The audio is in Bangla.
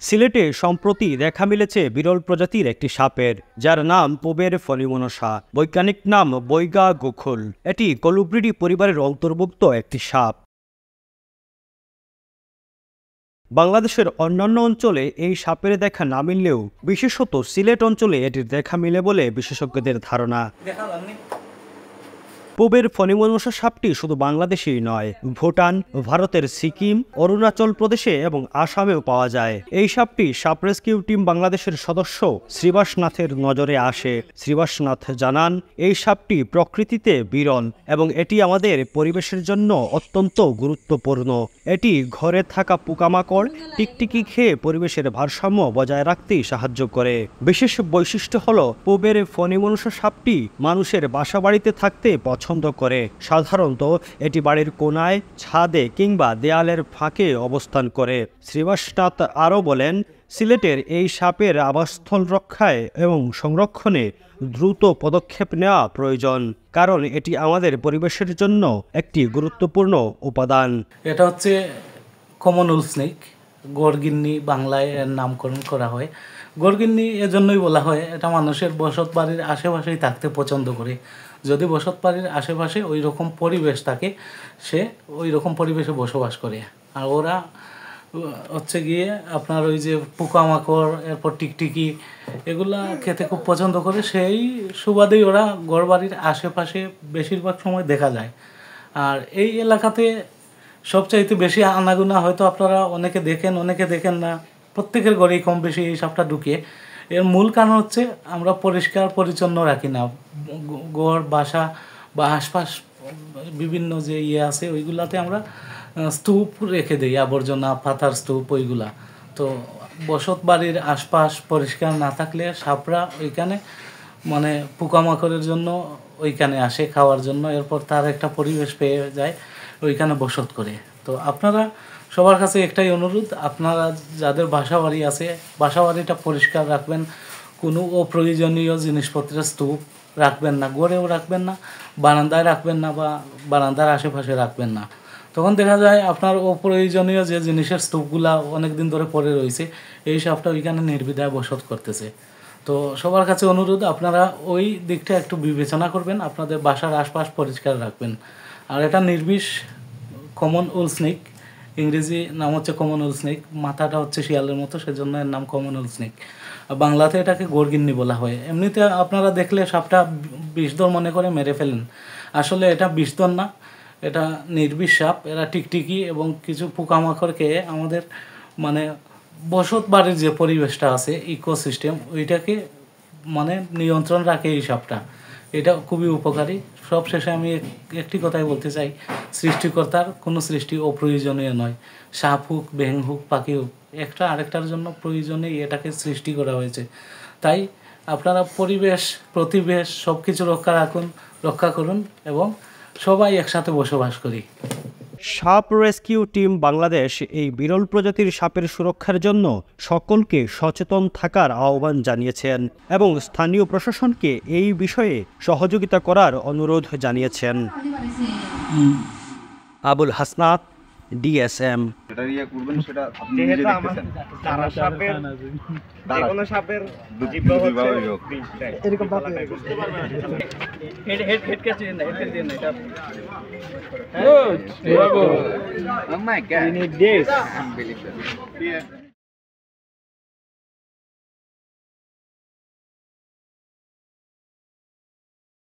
সিলেটে সম্প্রতি দেখা মিলেছে বিরল প্রজাতির একটি সাপের, যার নাম পুবের ফণিমনসা। বৈজ্ঞানিক নাম বৈগা গোখুল। এটি কলুব্রিডি পরিবারের অন্তর্ভুক্ত একটি সাপ। বাংলাদেশের অন্যান্য অঞ্চলে এই সাপের দেখা না মিললেও বিশেষত সিলেট অঞ্চলে এটির দেখা মিলে বলে বিশেষজ্ঞদের ধারণা। পুবের ফণিমনসা সাপটি শুধু বাংলাদেশেই নয়, ভুটান, ভারতের সিকিম, অরুণাচল প্রদেশে এবং আসামেও পাওয়া যায়। এই সাপটি সাপ রেস্কিউ টিম বাংলাদেশের সদস্য শ্রীবাসনাথের নজরে আসে। শ্রীবাসনাথ জানান, এই সাপটি প্রকৃতিতে বিরল এবং এটি আমাদের পরিবেশের জন্য অত্যন্ত গুরুত্বপূর্ণ। এটি ঘরে থাকা পোকামাকড়, টিকটিকি খেয়ে পরিবেশের ভারসাম্য বজায় রাখতেই সাহায্য করে। বিশেষ বৈশিষ্ট্য হল, পুবের ফণিমনসা সাপটি মানুষের বাসাবাড়িতে থাকতে পছন্দ করে। সাধারণত এটি বাড়ির কোনায়, ছাদে কিংবা দেয়ালের ফাঁকে অবস্থান করে। শ্রীবাসনাথ আরও বলেন, সিলেটের এই সাপের আবাসস্থল রক্ষায় এবং সংরক্ষণে দ্রুত পদক্ষেপ নেওয়া প্রয়োজন, কারণ এটি আমাদের পরিবেশের জন্য একটি গুরুত্বপূর্ণ উপাদান। এটা হচ্ছে কমন উল স্নেক, গড়গিন্নি বাংলায় এর নামকরণ করা হয়। গড়গিন্নি এজন্যই বলা হয়, এটা মানুষের বসত বাড়ির আশেপাশেই থাকতে পছন্দ করে। যদি বসত বাড়ির আশেপাশে ওই রকম পরিবেশ থাকে, সে ওই রকম পরিবেশে বসবাস করে। আর ওরা হচ্ছে গিয়ে আপনার ওই যে পোকামাকড়, এরপর টিকটিকি, এগুলা খেতে খুব পছন্দ করে। সেই সুবাদেই ওরা ঘরবাড়ির আশেপাশে বেশিরভাগ সময় দেখা যায়। আর এই এলাকাতে সবচাইতে বেশি আনাগোনা হয়তো আপনারা অনেকে দেখেন, অনেকে দেখেন না। প্রত্যেকের ঘরেই কম বেশি এই সাপটা ঢুকে। এর মূল কারণ হচ্ছে আমরা পরিষ্কার পরিচ্ছন্ন রাখি না। ঘর, বাসা বা আশপাশ বিভিন্ন যে আছে ওইগুলাতে আমরা স্তূপ রেখে দিই, আবর্জনা, পাতার স্তূপ, ওইগুলা। তো বসত বাড়ির আশপাশ পরিষ্কার না থাকলে সাপরা ওইখানে মানে পোকামাকড়ের জন্য ওইখানে আসে খাওয়ার জন্য। এরপর তার একটা পরিবেশ পেয়ে যায়, ওইখানে বসত করে। তো আপনারা সবার কাছে একটাই অনুরোধ, আপনারা যাদের বাসাবাড়ি আছে, বাসাবাড়িটা পরিষ্কার রাখবেন। কোনো অপ্রয়োজনীয় জিনিসপত্রের স্তূপ রাখবেন না, গড়েও রাখবেন না, বারান্দায় রাখবেন না বা বারান্দার আশেপাশে রাখবেন না। তখন দেখা যায় আপনার অপ্রয়োজনীয় যে জিনিসের স্তূপগুলা অনেক দিন ধরে পড়ে রয়েছে, এই সাপটা ওইখানে নির্বিধায় বসত করতেছে। তো সবার কাছে অনুরোধ, আপনারা ওই দিকটা একটু বিবেচনা করবেন, আপনাদের বাসার আশপাশ পরিষ্কার রাখবেন। আর এটা নির্বিষ কমন উল স্নেক, ইংরেজি নাম হচ্ছে কমন উল স্নেক। মাথাটা হচ্ছে শিয়ালের মতো, সেজন্য এর নাম কমন উল স্নেক। বাংলাতে এটাকে গড়গিন্নি বলা হয়। এমনিতে আপনারা দেখলে সাপটা বিষধর মনে করে মেরে ফেলেন, আসলে এটা বিষধর না, এটা নির্বিষ সাপ। এরা টিকটিকি এবং কিছু পোকামাকড় খেয়ে আমাদের মানে বসত বাড়ির যে পরিবেশটা আছে, ইকোসিস্টেম, ওইটাকে মানে নিয়ন্ত্রণ রাখে এই সাপটা। এটা খুবই উপকারী। সবশেষে আমি একটি কথাই বলতে চাই, সৃষ্টিকর্তার কোনো সৃষ্টি অপ্রয়োজনীয় নয়। সাপ হোক, ব্যাঙ হোক, পাখি হোক, একটা আরেকটার জন্য প্রয়োজনেই এটাকে সৃষ্টি করা হয়েছে। তাই আপনারা পরিবেশ, প্রতিবেশ সব কিছু রক্ষা করুন এবং সবাই একসাথে বসবাস করি। সাপ রেস্কিউ টিম বাংলাদেশ এই বিরল প্রজাতির সাপের সুরক্ষার জন্য সকলকে সচেতন থাকার আহ্বান জানিয়েছেন এবং স্থানীয় প্রশাসনকে এই বিষয়ে সহযোগিতা করার অনুরোধ জানিয়েছেন। Abul Hasnat, DSM। Good. Oh my God. You need this.